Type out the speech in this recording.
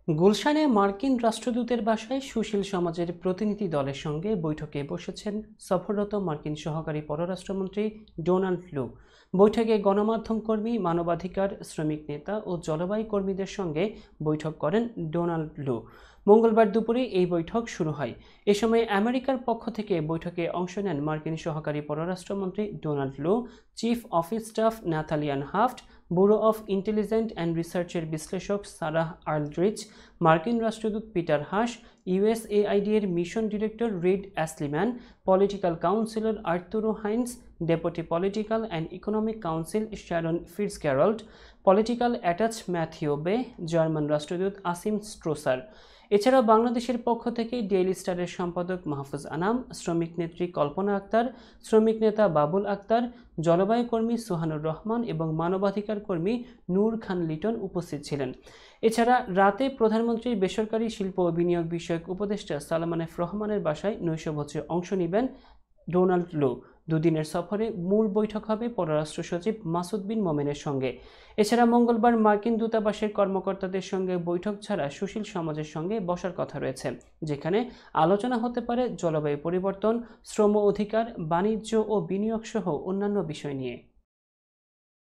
গুলশানে মার্কিন রাষ্ট্রদূতের বাসায় সুশীল সমাজের প্রতিনিধি দলের সঙ্গে বৈঠকে বসেছেন সফররত মার্কিন সহকারী পররাষ্ট্রমন্ত্রী ডোনাল্ড লু। বৈঠকে গণমাধ্যম কর্মী, মানবাধিকার, শ্রমিক নেতা ও জলবায়ু কর্মীদের সঙ্গে বৈঠক করেন ডোনাল্ড লু। মঙ্গলবার দুপুরে এই বৈঠক শুরু হয়। এ সময় আমেরিকার পক্ষ থেকে বৈঠকে অংশ নেন মার্কিন সহকারী পররাষ্ট্রমন্ত্রী Donald Lu, chief of staff Nathaniel Haft, bureau of intelligence and রিসার্চের বিশ্লেষক সারাহ আর্লড্রিচ, মার্কিন রাষ্ট্রদূত পিটার হাস, ইউএসএআইডি এর mission director Reed Aschliman, political counsellor Arturo Hines, deputy political and economic council Sharon Fitzgerald, political attaché Matthew Bey, German রাষ্ট্রদূত Achim স্ট্রোসার। এছাড়াও বাংলাদেশের পক্ষ থেকে ডেইলি স্টারের সম্পাদক মাহফুজ আনাম, শ্রমিক নেত্রী কল্পনা আক্তার, শ্রমিক নেতা বাবুল আক্তার, জলবায়ু কর্মী সোহানুর রহমান এবং মানবাধিকার কর্মী নূর খান লিটন উপস্থিত ছিলেন। এছাড়া রাতে প্রধানমন্ত্রীর বেসরকারি শিল্প ও বিনিয়োগ বিষয়ক উপদেষ্টা সালমান এফ রহমানের বাসায় নৈশভোজে অংশ নেবেন ডোনাল্ড লু। দুদিনের সফরে মূল বৈঠক হবে পররাষ্ট্র সচিব মাসুদ বিন মোমেনের সঙ্গে। এছাড়া মঙ্গলবার মার্কিন দূতাবাসের কর্মকর্তাদের সঙ্গে বৈঠক ছাড়া সুশীল সমাজের সঙ্গে বসার কথা রয়েছে, যেখানে আলোচনা হতে পারে জলবায়ু পরিবর্তন, শ্রম অধিকার, বাণিজ্য ও বিনিয়োগ সহ অন্যান্য বিষয় নিয়ে।